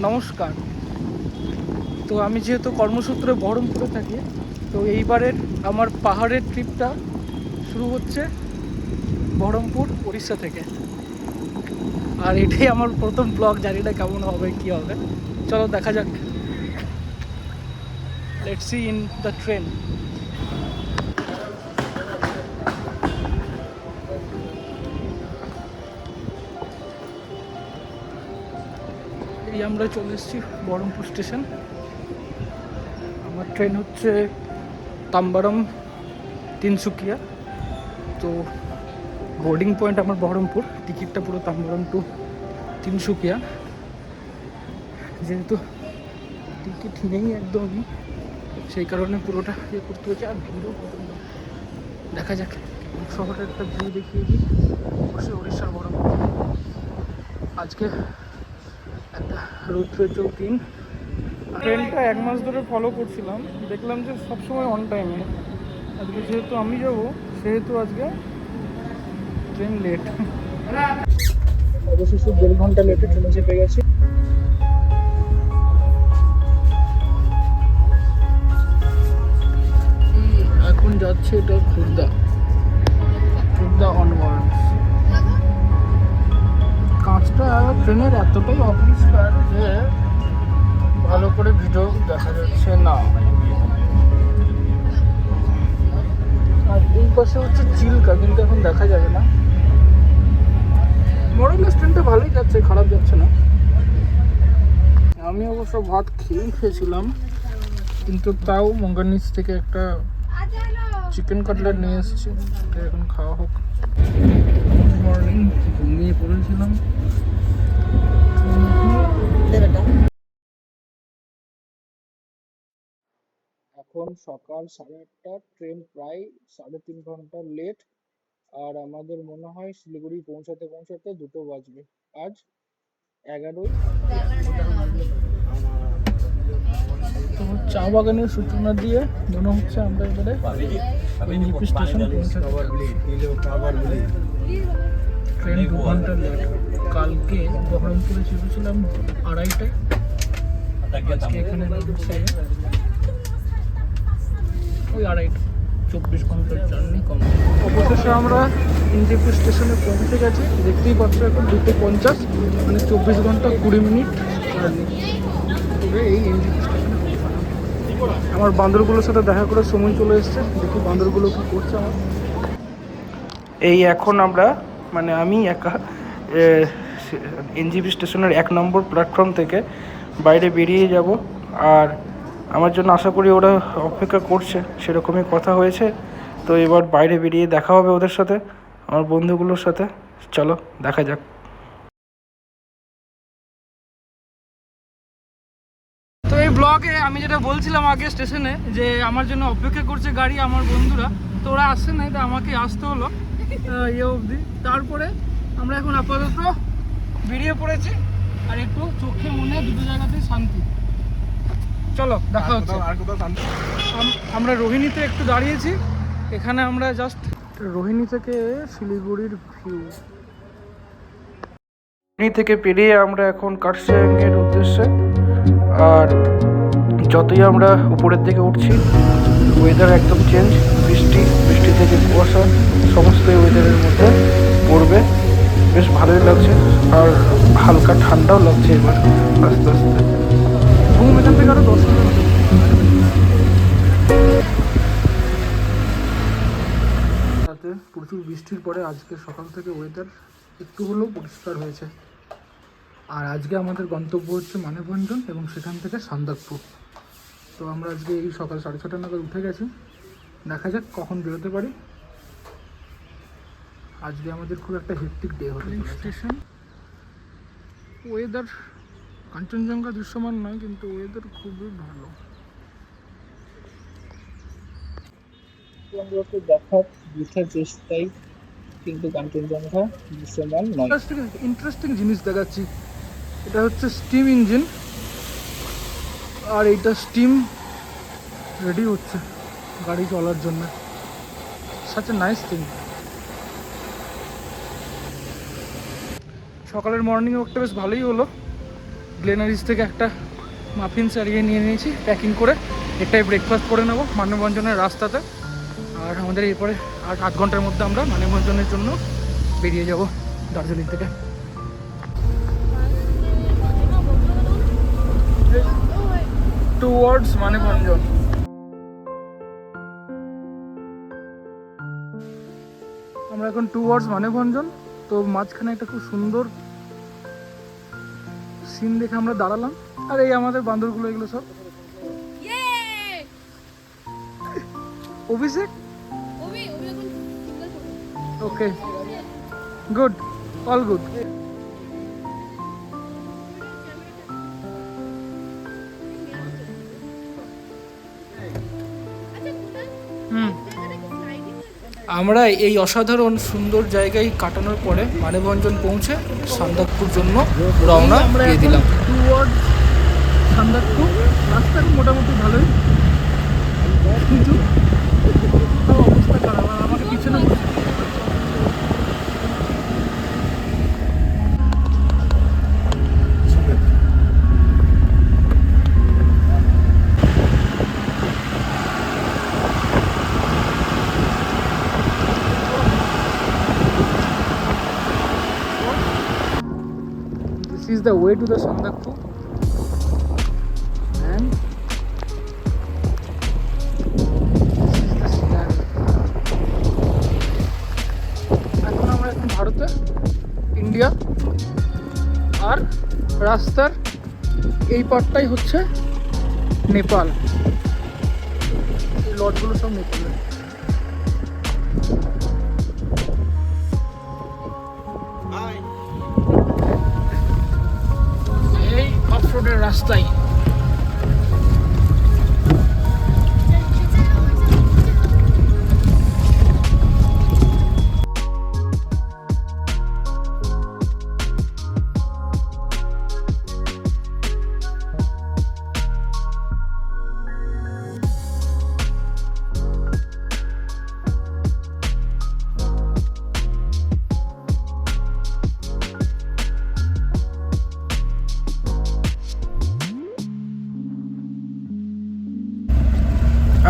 নমস্কার। তো আমি যেহেতু কর্মসূত্রে বহরমপুরে থাকি, তো এইবারের আমার পাহাড়ের ট্রিপটা শুরু হচ্ছে বহরমপুর উড়িষ্যা থেকে। আর এটাই আমার প্রথম ব্লগ, জানি না কেমন হবে কি হবে, চলো দেখা যাক। Let's see in the train. এই আমরা চলে এসেছি বহরমপুর স্টেশন। আমার ট্রেন হচ্ছে তাম্বারম তিনসুকিয়া। তো বোর্ডিং পয়েন্ট আমার বহরমপুর, টিকিটটা পুরো তাম্বারম টু তিনসুকিয়া। যেহেতু টিকিট নেই একদমই, সেই কারণে পুরোটা ইয়ে করতে হচ্ছে। আর ভিড়ও দেখা যাক, শহরের একটা ভিউ দেখিয়ে দিই। অবশ্যই উড়িষ্যার বহরমপুর। আজকে একটা রৌদ্রোজ্জ্বল দিন। ট্রেনটা 1 মাস ধরে ফলো করছিলাম, দেখলাম যে সবসময় অন টাইমে। আজকে যেহেতু আমি যাবো, সেহেতু আজকে ট্রেন লেট। অবশেষে 1.5 ঘন্টা লেটে ট্রেনে চেপে গেছি। এখন যাচ্ছে এটা খুর্দা অনওয়ার্ডস। কাঁচটা ট্রেনের এতটাই অপরিষ্কার যে ভালো করে ভিডিও দেখা যাচ্ছে না। আর এই পাশে হচ্ছে চিল্কা, কিন্তু এখন দেখা যাবে না। মোরালেস ট্রেনটা ভালোই যাচ্ছে, খারাপ যাচ্ছে না। আমি অবশ্য ভাত খেয়েছিলাম, কিন্তু তাও মঙ্গানিস থেকে একটা চিকেন কাটলেট নিয়ে এসেছি, এখন খাওয়া হোক। Good morning. ঘুমিয়ে পড়েছিলাম। এখন সকাল 8:30, ট্রেন প্রায় 3.5 ঘন্টা লেট। আর আমাদের মনে হয় শিলিগুড়ি পৌঁছাতে 2টো বাজবে। আজ 11ই। তো চা বাগানের সূচনা দিয়ে মনে হচ্ছে আমরা এবারে এনজেপি স্টেশন পৌঁছাতে। ট্রেন 2 ঘন্টা লেট। কালকে বহরমপুরে চেপেছিলাম 2:30টায়, আজকে এখানে নামছে ওই 2:30। 24 ঘন্টার জার্নি কম। অবশেষে আমরা এনজেপি স্টেশনে পৌঁছে গেছি। দেখতেই পাচ্ছ এখন 2:50, মানে 24 ঘন্টা 20 মিনিট জার্নি করে এই এনজেপি স্টেশনে পৌঁছালাম। আমার বান্দরগুলোর সাথে দেখা করে সময় চলে এসছে, দেখি বান্দরগুলো কি করছে আমার। এই এখন আমরা, মানে আমি একা এনজেপি স্টেশনের 1 নম্বর প্ল্যাটফর্ম থেকে বাইরে বেরিয়ে যাব। আর আমার জন্য আশা করি ওরা অপেক্ষা করছে, সেরকমই কথা হয়েছে। তো এবার বাইরে বেরিয়ে দেখা হবে ওদের সাথে, আমার বন্ধুগুলোর সাথে। চলো দেখা যাক। তো এই ব্লগে আমি যেটা বলছিলাম আগে স্টেশনে, যে আমার জন্য অপেক্ষা করছে গাড়ি, আমার বন্ধুরা। তো ওরা আসছে না, এটা আমাকে আসতে হলো ইয়ে অবধি। তারপরে আমরা এখন আপাতত বেরিয়ে পড়েছি। আর একটু চোখে মনে দুটো জায়গাতেই শান্তি। চলো দেখা হচ্ছে। আমরা রোহিণীতে একটু দাঁড়িয়েছি। এখানে আমরা জাস্ট রোহিণী থেকে শিলিগুড়ির ভিউ। রোহিণী থেকে পেরিয়ে আমরা এখন কার্শিয়াংয়ের উদ্দেশ্যে। আর যতই আমরা উপরের দিকে উঠছি, ওয়েদার একদম চেঞ্জ। বৃষ্টি থেকে কুয়াশা, সমস্ত ওয়েদারের মধ্যে পড়বে। বেশ ভালোই লাগছে, আর হালকা ঠান্ডাও লাগছে এবার আস্তে আস্তে। ঘুম এখান থেকে আরো 10 মিনিট। রাতে প্রচুর বৃষ্টির পরে আজকে সকাল থেকে ওয়েদার একটু হলেও পরিষ্কার হয়েছে। আর আজকে আমাদের গন্তব্য হচ্ছে মানেভঞ্জন, এবং সেখান থেকে সান্দাকফু। তো আমরা আজকে এই সকাল 6:30 নাগাদ উঠে গেছি। দেখা যাক কখন বেরোতে পারি। আজকে আমাদের খুব একটা হেক্টিক ডে হতে চলেছে। স্টেশন ওয়েদার কাঞ্চনজঙ্ঘা দৃশ্যমান নয়, কিন্তু ওয়েদার খুবই ভালো। দেখার বুঝার চেষ্টাই, কিন্তু কাঞ্চনজঙ্ঘা দৃশ্যমান নয়। ইন্টারেস্টিং জিনিস দেখাচ্ছি। এটা হচ্ছে স্টিম ইঞ্জিন, আর এইটা স্টিম রেডি হচ্ছে গাড়ি চলার জন্য। Such a nice thing. সকালের মর্নিং ওয়াকটা বেশ ভালোই হলো। গ্লেনারিস থেকে একটা মাফিন সারিয়ে নিয়ে নিয়েছি প্যাকিং করে, এটাই ব্রেকফাস্ট করে নেবো মানববন্ধনের রাস্তাতে। আর আমাদের এরপরে আর 8 ঘন্টার মধ্যে আমরা মানববন্ধনের জন্য বেরিয়ে যাব দার্জিলিং থেকে। টুয়ার্ডস মানববন্ধন। আমরা এখন টুয়ার্ডস মানববন্ধন, তো মাঝখানে একটা খুব সুন্দর সিন দেখে আমরা দাঁড়ালাম। আর এই আমাদের বান্দরগুলো, এগুলো সব অভিষেক। ওকে, গুড, অল গুড। আমরা এই অসাধারণ সুন্দর জায়গায় কাটানোর পরে মানববন্ধন পৌঁছে সান্দাকপুর জন্য রওনা দিয়ে দিলাম। টুয়ার্ডস সান্দাকপুর। রাস্তা মোটামুটি ভালোই, কিন্তু অবস্থা খারাপ। আর আমাকে পিছনে is the way to the Sandakpur, and this is the scenery. এখন আমরা এখন ভারতে, ইন্ডিয়া, আর রাস্তার এই পার্টটাই হচ্ছে নেপাল। এই লটগুলো সব নেপালের। অফরোডের রাস্তায়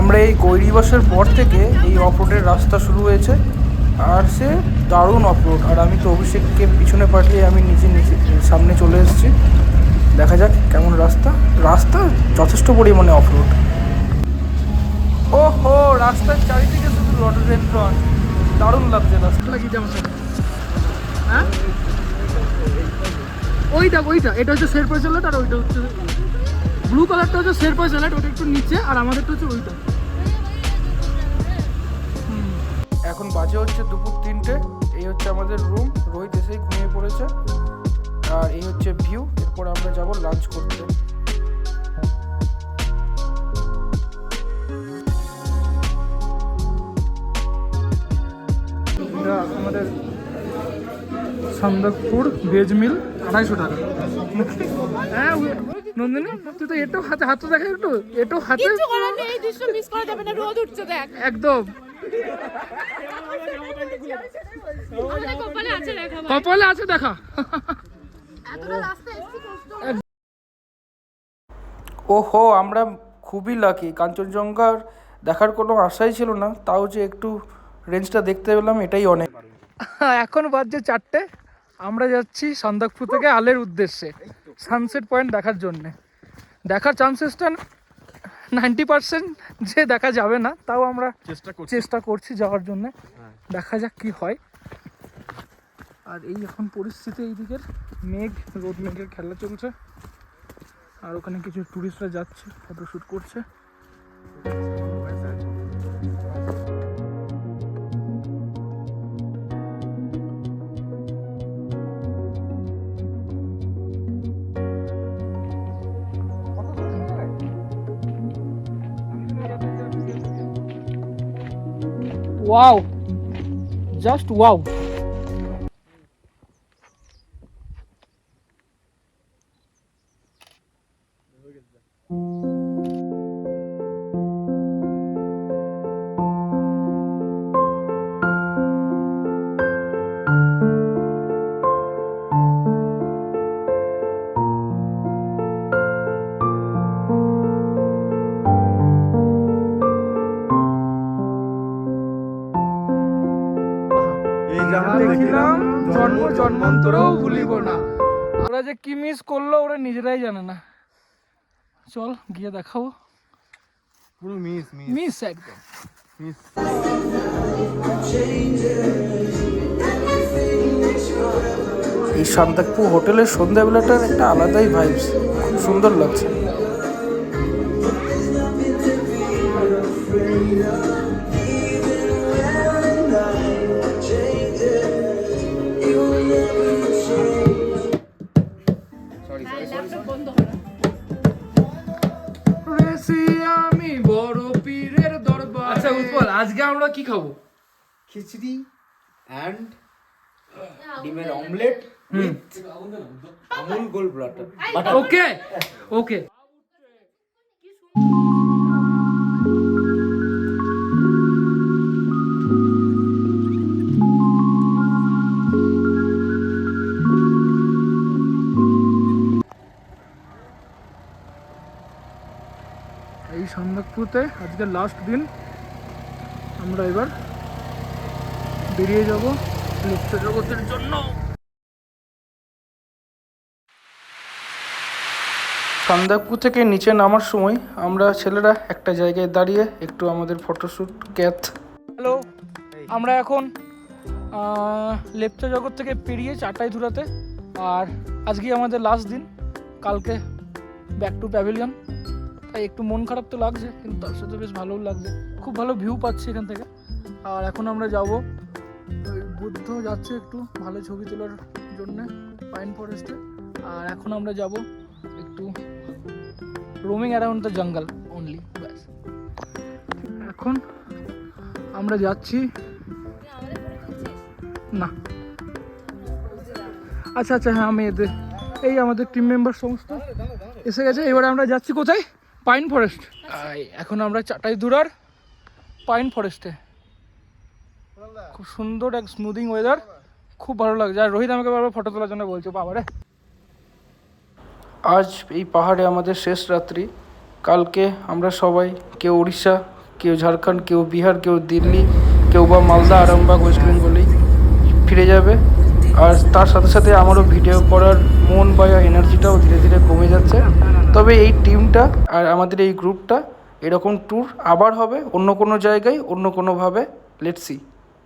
আমরা এই গৈরিবাসের পর থেকে এই অফরোডের রাস্তা শুরু হয়েছে, আর সে দারুণ অফরোড। আর আমি তো অভিষেককে পিছনে পাঠিয়ে আমি নিজে সামনে চলে এসেছি। দেখা যাক কেমন রাস্তা। রাস্তা যথেষ্ট পরিমাণে অফরোড। ও হো, রাস্তার চারিদিকে শুধু রডোডেন্ড্রন, দারুণ লাগছে রাস্তা। লাগিয়ে যেমন হ্যাঁ, ওইটা এটা হচ্ছে শেরপা চ্যালেট, আর ওইটা হচ্ছে ব্লু কালারটা হচ্ছে শেরপা চ্যালেট, ওটা একটু নিচে, আর আমাদেরটা হচ্ছে ওইটা। এখন বাজে হচ্ছে দুপুর 3টে। এই হচ্ছে আমাদের রুম, রোহিত এসেই ঘুমিয়ে পড়েছে। আর এই হচ্ছে ভিউ। এরপর আমরা যাব লাঞ্চ করতে। এটা আমাদের সান্দাকপুর ভেজ মিল, 250 টাকা। হ্যাঁ নন্দিনী, তুই তো এটাও হাতে দেখা, এটাও হাতে কিছু করার নেই। এই দৃশ্য মিস করা যাবে না, রোদ উঠছে দেখ একদম। কপালে আছে দেখা। ওহো, আমরা খুবই লাকি। কাঞ্চনজঙ্ঘার দেখার কোনো আশাই ছিল না, তাও যে একটু রেঞ্জটা দেখতে পেলাম এটাই অনেক। এখন বাজছে 4টে। আমরা যাচ্ছি সান্দাকপু থেকে আলের উদ্দেশ্যে সানসেট পয়েন্ট দেখার জন্যে। দেখার চান্সেসটা 90% যে দেখা যাবে না, তাও আমরা চেষ্টা করছি যাওয়ার জন্যে। দেখা যাক কি হয়। আর এই এখন পরিস্থিতি, এইদিকের মেঘ, রোদ মেঘের খেলা চলছে। আর ওখানে কিছু টুরিস্টরা যাচ্ছে, ফটোশ্যুট করছে। Wow, just wow. যে কি মিস করলো ওরা নিজেরাই জানে না। চল গিয়ে দেখাবো। পুরো মিস মিস মিস একদম মিস। এই সান্তাকপু হোটেলের সন্ধ্যাবেলাটার একটা আলাদাই ভাইবস, খুব সুন্দর লাগছে। আমি বড় পীরের দরবার। আচ্ছা উৎপল, আজকে আমরা কি খাবো? খিচড়ি অ্যান্ড ডিমের omelette with Amul gold butter. Okay okay. এই সান্দাকপুতে আজকে লাস্ট দিন, আমরা এবার বেরিয়ে যাব লিপ্ত জগতের জন্য। সান্দাকপু থেকে নিচে নামার সময় আমরা ছেলেরা একটা জায়গায় দাঁড়িয়ে একটু আমাদের ফটোশ্যুট ক্যাথ। হ্যালো, আমরা এখন লেপচা জগৎ থেকে পেরিয়ে চাটাইধুরাতে, আর আজকে আমাদের লাস্ট দিন, কালকে ব্যাক টু প্যাভিলিয়ন। তাই একটু মন খারাপ তো লাগছে, কিন্তু তার সাথে বেশ ভালোও লাগছে, খুব ভালো ভিউ পাচ্ছি এখান থেকে। আর এখন আমরা যাব, ওই বুদ্ধ যাচ্ছে একটু ভালো ছবি তোলার জন্যে পাইন ফরেস্টে। আর এখন আমরা যাব একটু roaming around the jungle only, ব্যাস। এখন আমরা যাচ্ছি না, আচ্ছা আচ্ছা হ্যাঁ, আমি এদের এই আমাদের টিম মেম্বার সমস্ত এসে গেছে। এবারে আমরা যাচ্ছি কোথায়? Pine forest. এখন আমরা চাটাইধুরার পাইন ফরেস্টে। খুব সুন্দর এক স্মুদিং ওয়েদার, খুব ভালো লাগছে। আর রোহিত আমাকে বারবার ফটো তোলার জন্য বলছে, বাবারে। আজ এই পাহাড়ে আমাদের শেষ রাত্রি। কালকে আমরা সবাই, কেউ উড়িষ্যা, কেউ ঝাড়খণ্ড, কেউ বিহার, কেউ দিল্লি, কেউ বা মালদা, আরামবাগ, ওয়েস্ট বেঙ্গলেই ফিরে যাবে। আর তার সাথে সাথে আমারও ভিডিও করার মন বা এনার্জিটাও ধীরে ধীরে কমে যাচ্ছে। তবে এই টিমটা আর আমাদের এই গ্রুপটা এরকম ট্যুর আবার হবে অন্য কোনো জায়গায়, অন্য কোনোভাবে। Let's see.